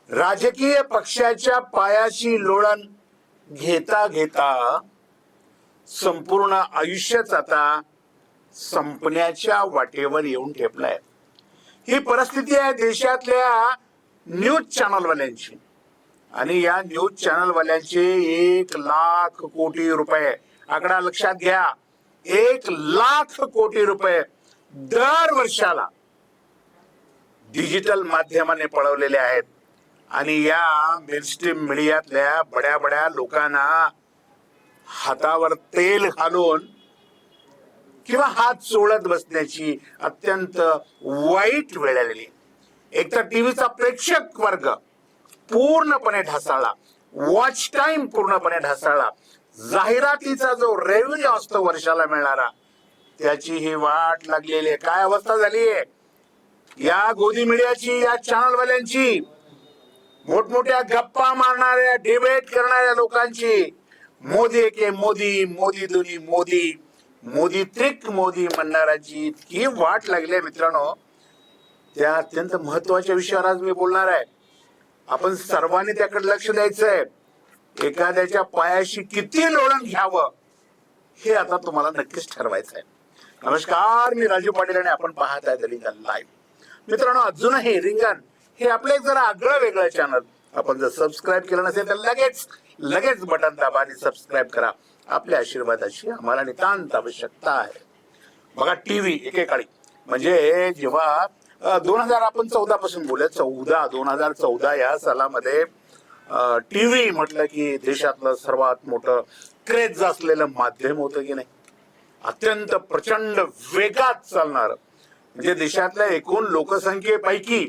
राजकीय पक्षाच्या पायाशी लोळण घेता घेता संपूर्ण आयुष्यच आता संपण्याच्या वाटेवर येऊन ठेपलाय. ही परिस्थिती आहे देशातल्या न्यूज चॅनलवाल्यांची. आणि या न्यूज चॅनलवाल्यांचे 1,00,000 कोटी रुपये, आकडा लक्षात घ्या, 1,00,000 कोटी रुपये दर वर्षाला डिजिटल माध्यमाने पळवलेले आहेत. आणि या मेनस्ट्रीम मीडियातल्या बड्या बड्या लोकांना हातावर तेल घालून किंवा हात चोळत बसण्याची अत्यंत वाईट वेळ आलेली. एक तर टीव्हीचा प्रेक्षक वर्ग पूर्णपणे ढासळला, वॉच टाइम पूर्णपणे ढासळला, जाहिरातीचा जो रेव्हेन्यू असतो वर्षाला मिळणारा त्याची ही वाट लागलेली आहे. काय अवस्था झाली आहे या गोदी मीडियाची, या चॅनलवाल्यांची, मोठमोठ्या गप्पा मारणाऱ्या, डिबेट करणाऱ्या लोकांची. मोदी के मोदी, मोदी दोन्ही मोदी, मोदी त्रिक मोदी म्हणणाऱ्यांची इतकी वाट लागली आहे मित्रांनो. त्या अत्यंत महत्वाच्या विषयावर आज मी बोलणार आहे. आपण सर्वांनी त्याकडे लक्ष द्यायचंय. एखाद्याच्या पायाशी किती लोळण घ्यावं हे आता तुम्हाला नक्कीच ठरवायचं आहे. नमस्कार, मी राजू पाटील आणि आपण पाहत आहे रिंगण लाईव्ह. मित्रांनो, अजूनही रिंगण हे आपलं एक जरा आगळं वेगळं चॅनल. आपण जर सबस्क्राईब केलं नसेल तर लगेच बटन दाबा आणि सबस्क्राईब करा. आपल्या आशीर्वादाची आम्हाला नितांत आवश्यकता आहे. बघा, टीव्ही एकेकाळी म्हणजे जेव्हा 2000 आपण 14 पासून बोलूया, 2014 या सालामध्ये टीव्ही म्हटलं की देशातलं सर्वात मोठं क्रेज असलेलं माध्यम होतं की नाही. अत्यंत प्रचंड वेगात चालणार, म्हणजे देशातल्या एकूण लोकसंख्येपैकी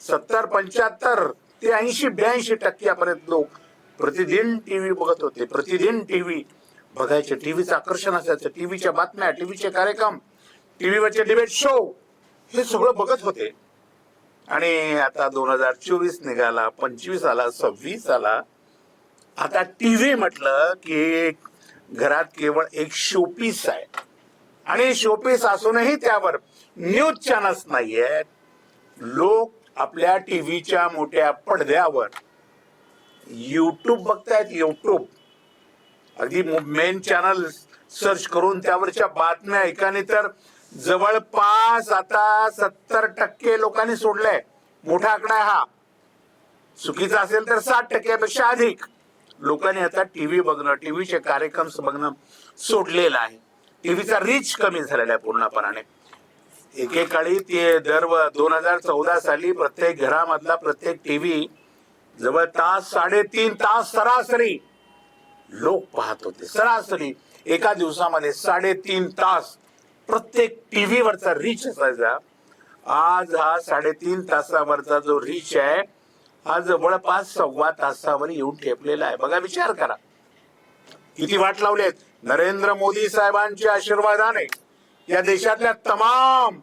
70-75 ते 80-82% लोक प्रतिदिन टीव्ही बघत होते. प्रतिदिन टीव्ही बघायचे, टीव्हीचं आकर्षण असायचं. टीव्हीच्या बातम्या, टीव्हीचे कार्यक्रम, टीव्हीवरचे डिबेट शो हे सगळं बघत होते. आणि आता 2024 निघाला, 25 आला, 26 आला. आता टीव्ही म्हटलं की घरात केवळ एक शोपीस आहे. आणि शोपीस असूनही त्यावर न्यूज चॅनल्स नाहीयेत. लोक आपल्या टीव्हीच्या मोठ्या पडद्यावर युट्यूब बघतायत. युट्यूब अगदी मेन चॅनल सर्च करून त्यावरच्या बातम्या ऐकाने तर जवळपास आता 70% लोकांनी सोडलंय. मोठा आकडा आहे हा. चुकीचा असेल तर 60% अधिक लोकांनी आता टीव्ही बघणं, टीव्हीचे कार्यक्रम बघणं सोडलेलं आहे. टीव्हीचा रीच कमी झालेला आहे पूर्णपणाने. एकेकाळी ते 2014 साली प्रत्येक घरामधला प्रत्येक टीव्ही जवळ 3.5 तास सरासरी लोक पाहत होते. सरासरी एका दिवसामध्ये 3.5 तास प्रत्येक टीव्हीवरचा रीच असायचा. आज हा 3.5 तासावरचा जो रीच आहे हा जवळपास 1.25 तासावर येऊन ठेपलेला आहे. बघा, विचार करा किती वाट लावलेत. नरेंद्र मोदी साहेबांच्या आशीर्वादाने या देशातल्या तमाम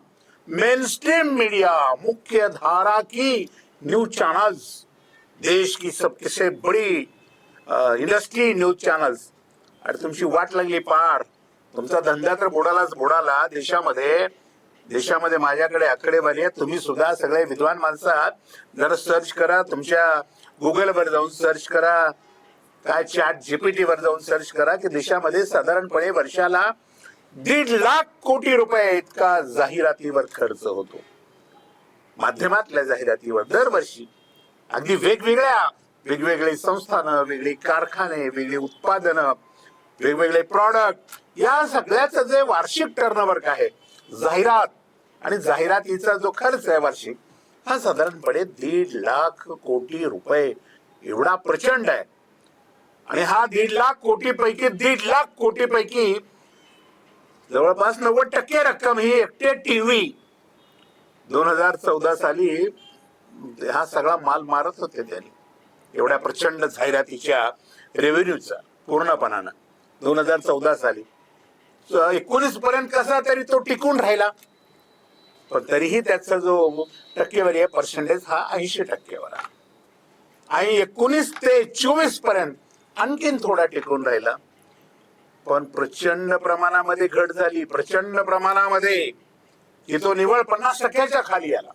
मेनस्ट्रीम मीडिया, मुख्य धारा की न्यूज चैनल्स, देश की सबसे बड़ी इंडस्ट्री न्यूज चॅनल्स, आणि तुमची वाट लागली पार. तुमचा धंदा तर बुडालाच बुडाला. देशामध्ये माझ्याकडे आकडेवारी आहे. तुम्ही सुद्धा सगळे विद्वान माणसं आहात. जरा सर्च करा, तुमच्या गुगलवर जाऊन सर्च करा, काय चॅट जीपीटी वर जाऊन सर्च करा की देशामध्ये साधारणपणे वर्षाला 1.5 लाख कोटी रुपये इतका जाहिरातीवर खर्च होतो. माध्यमातल्या जाहिरातीवर दरवर्षी. अगदी वेगवेगळे संस्थानं, वेगळी कारखाने, वेगळी उत्पादनं, वेगवेगळे प्रॉडक्ट, या सगळ्याचं जे वार्षिक टर्नओव्हर आहे, जाहिरात आणि जाहिरातीचा जो खर्च आहे वार्षिक, हा साधारणपणे 1.5 लाख कोटी रुपये एवढा प्रचंड आहे. आणि हा 1.5 लाख कोटीपैकी जवळपास 90% रक्कम ही एकटे टीव्ही 2014 साली हा सगळा माल मारत होते त्यांनी. एवढ्या प्रचंड जाहिरातीच्या रेव्हेन्यूचा पूर्णपणानं 2014 साली. 19 पर्यंत कसा तरी तो टिकून राहिला, पण तरीही त्याचा जो टक्केवारी आहे, पर्सेंटेज हा 80% आहे. आणि 19 ते 24 पर्यंत आणखीन थोडा टिकून राहिला, पण प्रचंड प्रमाणामध्ये घट झाली. प्रचंड प्रमाणामध्ये की तो निव्वळ 50%च्या खाली आला.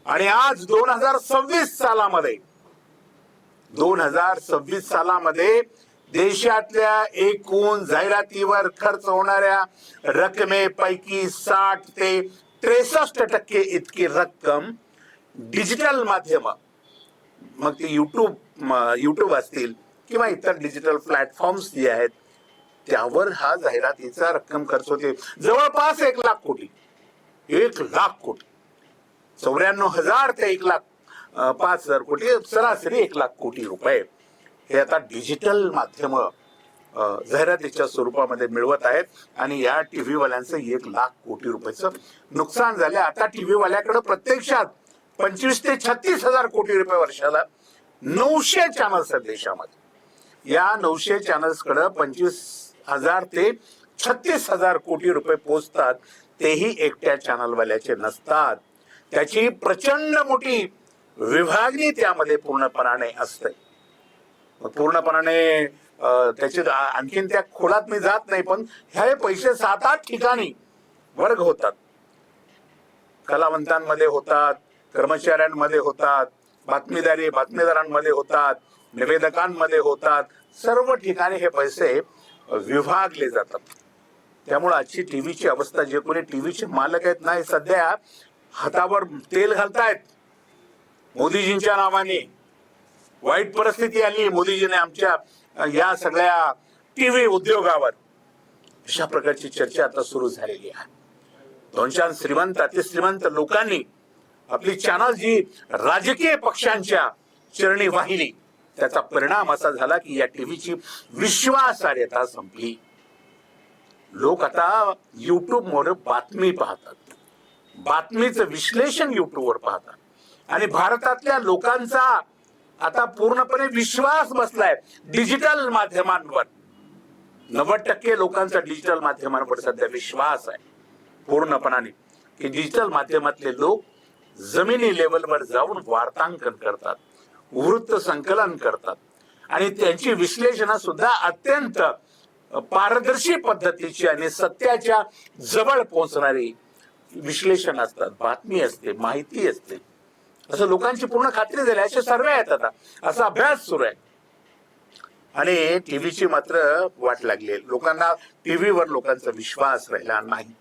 आणि आज 2026 सालामध्ये देशातल्या एकूण जाहिरातीवर खर्च होणाऱ्या रकमेपैकी 60 ते 63% इतकी रक्कम डिजिटल माध्यम, मग ते युट्यूब असतील किंवा इतर डिजिटल प्लॅटफॉर्म्स जे आहेत त्यावर हा जाहिरातीचा रक्कम खर्च होते. जवळपास 1 लाख कोटी 94,000 ते 1,05,000 कोटी, सरासरी 1 लाख कोटी रुपये हे आता डिजिटल माध्यम जाहिरातीच्या स्वरूपामध्ये मिळवत आहेत. आणि या टीव्ही वाल्यांचं 1 लाख कोटी रुपयाचं नुकसान झालं. आता टीव्ही वाल्याकडे प्रत्यक्षात 25 ते 36 हजार कोटी रुपये वर्षाला 900 चॅनल्स आहेत देशामध्ये. या 900 चॅनल्सकडे 25,000 ते 36,000 कोटी रुपये पोचतात. तेही एकट्या चॅनलवाल्याचे नसतात. त्याची प्रचंड मोठी विभागणी त्यामध्ये पूर्णपणाने असते. पूर्णपणाने त्याचे आणखीन त्या खोलात मी जात नाही, पण हे पैसे 7-8 ठिकाणी वर्ग होतात. कलावंतांमध्ये होतात, कर्मचाऱ्यांमध्ये होतात, बातमीदारांमध्ये होतात, निवेदकांमध्ये होतात. सर्व ठिकाणी हे पैसे विभागले जातात. त्यामुळे आजची टीव्हीची अवस्था, जे कोणी टीव्हीचे मालक आहेत ना, सध्या हातावर तेल घालतायत मोदीजींच्या नावाने. वाईट परिस्थिती आली मोदीजीने आमच्या या सगळ्या टीव्ही उद्योगावर. अशा प्रकारची चर्चा आता सुरू झालेली आहे. 200 श्रीमंत अतिश्रीमंत लोकांनी आपली चॅनल जी राजकीय पक्षांच्या चरणी वाहिली, त्याचा परिणाम असा झाला की या टीव्हीची विश्वासार्हता संपली. लोक आता युट्यूबवर बातमी पाहतात, बातमीचं विश्लेषण युट्यूबवर पाहतात. आणि भारतातल्या लोकांचा आता पूर्णपणे विश्वास बसलाय डिजिटल माध्यमांवर. 90% लोकांचा डिजिटल माध्यमांवर सध्या विश्वास आहे पूर्णपणाने, की डिजिटल माध्यमातले लोक जमिनी लेवलवर जाऊन वार्तांकन करतात, वृत्त संकलन करतात आणि त्यांची विश्लेषण सुद्धा अत्यंत पारदर्शी पद्धतीची आणि सत्याच्या जवळ पोहोचणारी विश्लेषण असतात. बातमी असते, माहिती असते, असं लोकांची पूर्ण खात्री झाली. असे सर्वे आहेत आता, असा अभ्यास सुरू आहे. आणि टीव्हीची मात्र वाट लागली. लोकांना टीव्हीवर लोकांचा विश्वास राहिला नाही.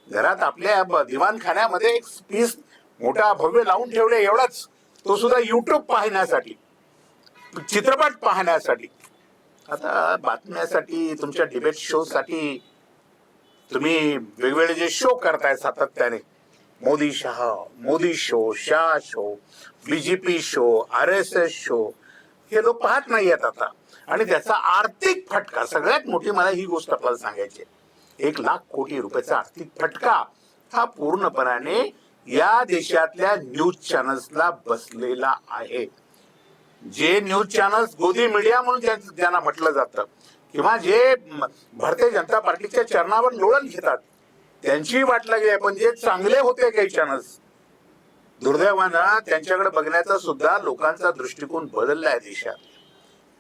घरात आपल्या दिवाणखान्यामध्ये एक पीस मोठा भव्य लावून ठेवले, एवढाच, तो सुद्धा युट्यूब पाहण्यासाठी, चित्रपट पाहण्यासाठी. आता बातम्यासाठी, तुमच्या डिबेट शो साठी तुम्ही वेगवेगळे जे शो करताय सातत्याने, Modi show, Shah show, BJP show, RSS show, हे लोक पाहत नाहीयेत आता. आणि त्याचा आर्थिक फटका, सगळ्यात मोठी मला ही गोष्ट आपल्याला सांगायची, 1 लाख कोटी रुपयाचा आर्थिक फटका हा पूर्णपणाने या देशातल्या न्यूज चॅनल्सला बसलेला आहे. जे न्यूज चॅनल्स गोदी मीडिया म्हणून ज्यांना म्हटलं जातं, किंवा जे भारतीय जनता पार्टीच्या चरणावर लोळण घेतात, त्यांची वाट लागली आहे. पण जे चांगले होते काही चॅनल्स, दुर्दैवानं त्यांच्याकडे बघण्याचा सुद्धा लोकांचा दृष्टिकोन बदलला आहे देशात.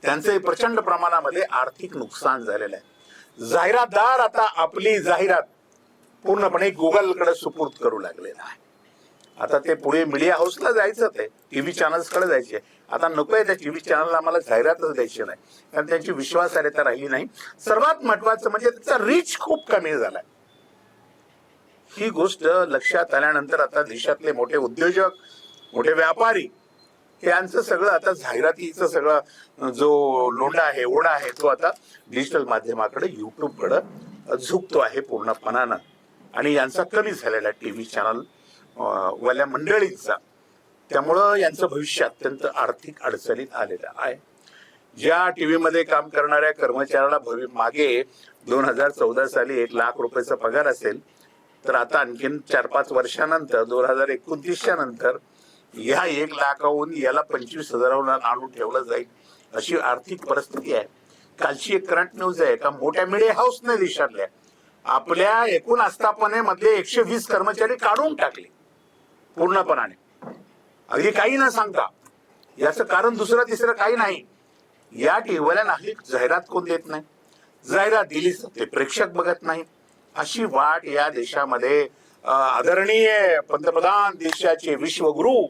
त्यांचे प्रचंड प्रमाणामध्ये आर्थिक नुकसान झालेलं आहे. जाहिरातदार आता आपली जाहिरात पूर्णपणे गुगलकडे सुपूर्द करू लागलेला आहे. आता ते पुढे मीडिया हाऊसला जायचं, ते टीव्ही चॅनल्सकडे जायचे. आता नकोय त्या टीव्ही चॅनलला आम्हाला जाहिरातच द्यायची नाही, कारण त्यांची विश्वासार्हता राहिली नाही. सर्वात महत्वाचं म्हणजे त्याचा रीच खूप कमी झालाय. ही गोष्ट लक्षात आल्यानंतर आता देशातले मोठे उद्योजक, मोठे व्यापारी, यांचं सगळं आता जाहिरातीचं सगळं जो लोंढा आहे, ओढा आहे, तो आता डिजिटल माध्यमाकडे, युट्यूबकडे झुकतो आहे पूर्णपणानं. आणि यांचा कमी झालेला टीव्ही चॅनल वाल्या मंडळींचा. त्यामुळं यांचं भविष्य अत्यंत आर्थिक अडचणीत आलेलं आहे. ज्या टीव्हीमध्ये काम करणाऱ्या कर्मचाऱ्याला मागे 2014 साली 1 लाख रुपयाचा पगार असेल, तर आता आणखीन 4-5 वर्षानंतर 2029च्या नंतर या 1 लाखाहून याला 25,000 आणून ठेवलं जाईल, अशी आर्थिक परिस्थिती आहे. कालची एक करंट न्यूज आहे, का मोठ्या मीडिया हाऊसने देशातल्या आपल्या एकूण आस्थापनेमधले 120 कर्मचारी काढून टाकले पूर्णपणाने, अगदी काही न सांगता. याचं कारण दुसरं तिसरं काही नाही. या टीव्हीला नागरिक जाहिरात कोण देत नाही, जाहिरात दिलीच ते प्रेक्षक बघत नाही. अशी वाट या देशामध्ये आदरणीय पंतप्रधान देशाचे विश्वगुरु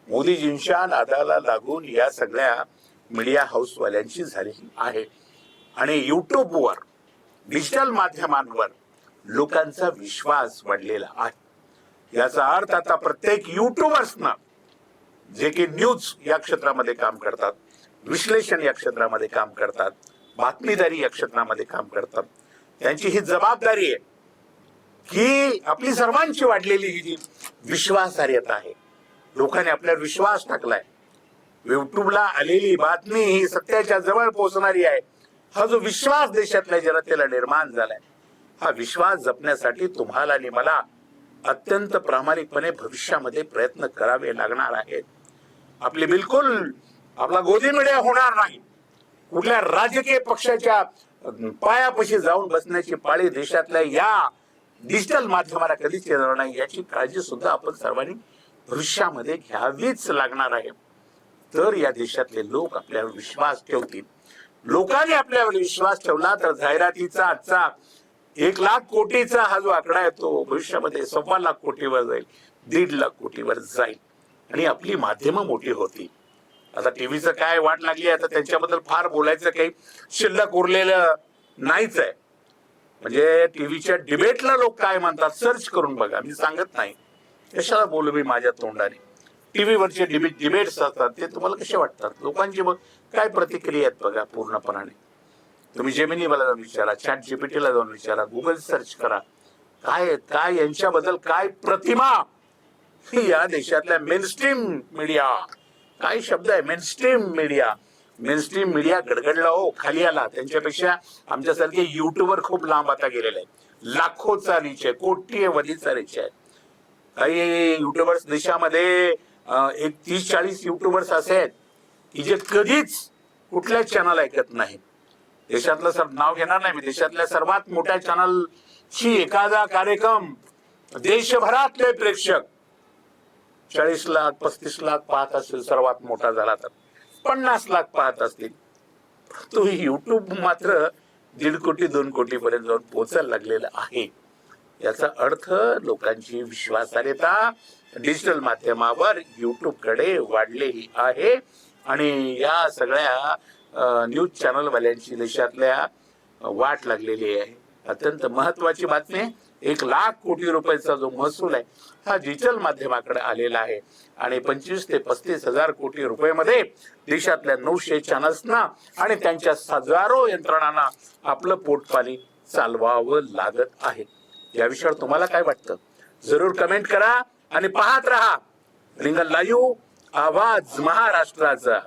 मोदीजींच्या नादाला लागून या सगळ्या मीडिया हाऊसवाल्यांची झालेली आहे. आणि युट्यूबवर डिजिटल माध्यमांवर लोकांचा विश्वास वाढलेला आहे. याचा अर्थ आता प्रत्येक युट्यूबर्सना जे की न्यूज या क्षेत्रामध्ये काम करतात, विश्लेषण या क्षेत्रामध्ये काम करतात, बातमीदारी या क्षेत्रामध्ये काम करतात, त्यांची ही जबाबदारी आहे की आपली सर्वांची वाढलेली ही जी विश्वासार्हता आहे, लोकांनी आपल्यावर विश्वास टाकलाय. युट्यूबला आलेली बातमी ही सत्याच्या जवळ पोहोचणारी आहे. हा जो विश्वास देशातल्या जनतेला निर्माण झालाय, हा विश्वास जपण्यासाठी तुम्हाला आणि मला अत्यंत प्रामाणिकपणे भविष्यामध्ये प्रयत्न करावे लागणार आहेत. आपला गोदी मीडिया होणार नाही. कुठल्या राजकीय पक्षाच्या पायापाशी जाऊन बसण्याची पाळी देशातल्या या डिजिटल माध्यमाला कधीच येणार नाही, याची काळजी सुद्धा आपण सर्वांनी भविष्यामध्ये घ्यावीच लागणार आहे. तर या देशातले लोक आपल्यावर विश्वास ठेवतील. लोकांनी आपल्यावर विश्वास ठेवला तर जाहिरातीचा आजचा 1,00,000 कोटीचा हा जो आकडा आहे तो भविष्यामध्ये 1,15,00,000 कोटीवर जाईल, 1,50,000 कोटीवर जाईल आणि आपली माध्यमं मोठी होती. आता टीव्हीचं काय वाट लागली, आता त्यांच्याबद्दल फार बोलायचं काही शिल्लक उरलेलं नाहीच आहे. म्हणजे टीव्हीच्या डिबेटला लोक काय म्हणतात सर्च करून बघा, मी सांगत नाही, कशाला बोलू मी माझ्या तोंडाने. टीव्हीवरचे डिबेट्स असतात ते तुम्हाला कसे वाटतात, लोकांची मग काय प्रतिक्रिया आहेत बघा पूर्णपणाने. तुम्ही जेमिनीला जाऊन विचारा, चॅट जीपीटीला जाऊन विचारा, गुगल सर्च करा, काय यांच्याबद्दल काय प्रतिमा या देशातल्या मेनस्ट्रीम मीडिया, काय शब्द आहे मेनस्ट्रीम मीडिया गडगडला हो, खाली आला. त्यांच्यापेक्षा आमच्यासारखे युट्यूबर खूप लांब आता गेलेले आहेत. लाखोचा रीच आहे, कोट्यवधीचा रीच आहे. काही युट्यूबर्स देशामध्ये 30-40 युट्यूबर्स असे आहेत की जे कधीच कुठल्या चॅनल ऐकत नाही. देशातलं नाव घेणार नाही मी, देशातल्या सर्वात मोठ्या चॅनलची एखादा कार्यक्रम देशभरातले प्रेक्षक 40 लाख 35 लाख पाहत असतील, सर्वात मोठा झाला तर 50 लाख पाहत असतील. तो युट्यूब मात्र 1.5 कोटी 2 कोटी पर्यंत जाऊन पोहोचायला लागलेला आहे. याचा अर्थ लोकांची विश्वासार्हता डिजिटल माध्यमावर युट्यूब कडे वाढलेली आहे. आणि या सगळ्या न्यूज चॅनल वाल्यांची देशातल्या वाट लागलेली आहे. अत्यंत महत्वाची बातमी, 1,00,000 कोटी रुपयाचा जो महसूल आहे हा डिजिटल माध्यमाकडे आलेला आहे. आणि 25 ते 35 हजार कोटी रुपयामध्ये देशातल्या 900 चॅनल्सना आणि त्यांच्या हजारो यंत्रणांना आपलं पोटपाणी चालवावं लागत आहे. या विषयावर तुम्हाला काय वाटतं जरूर कमेंट करा आणि पाहत रहा रिंगण लाईव्ह, आवाज महाराष्ट्राचा.